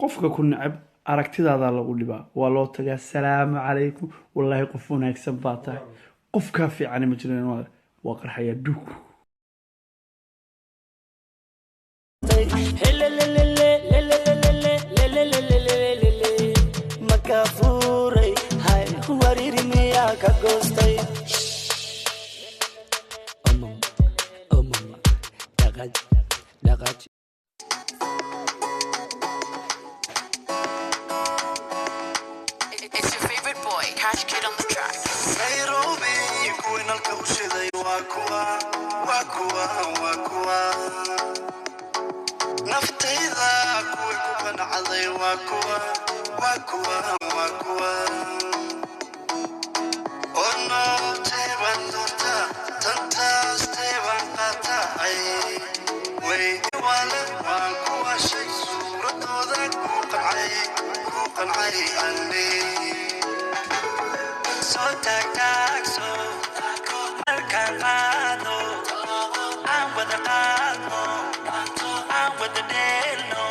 qofka ku nacab aragtidaada lagu dhibaa waa loo tagaa salaamu calaykum wallaahi qof wanaagsan baa tahay qofkaa fiican ma jirin waa qarxaya duug makafuuray hay waririmiya ka goostay daqaj It's your favorite boy, Cash Kid on the track. Nairobi, kuwin halka u shiday waa kuwa naftayda kuwi ku qancday waa kuwa ono teban dorta tantaas teban qatay way wala waa kuwa shay suuradooda ku qancay andi so taagso markaan qaado aan wada qaadno aan wada dheelno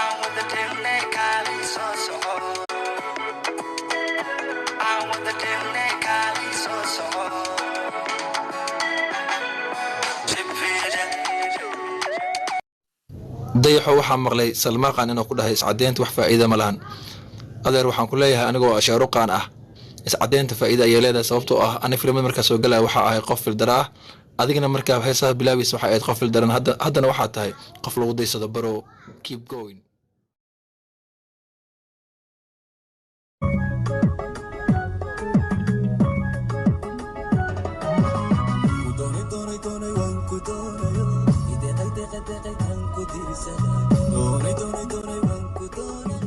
aan wada dheelne kaali soo soco aan wada dheelne kaali soo soco dayaxo waxaa maqlay salmaaqan inuu ku dhahay iscadeynta wax faa'iido ma lahan adeer waxaan ku leeyahay anigoo shaaruqaan ah iscadeynta faa'iido ayay leedahay sababtoo ah ani filimada markaa soo galaya waxaa ahay qof fildara ah adigana markaa heesaha bilaabaysa waxay ahayd qof fildaran haddana waxaa tahay qof lagu daysado baro keep going Doonay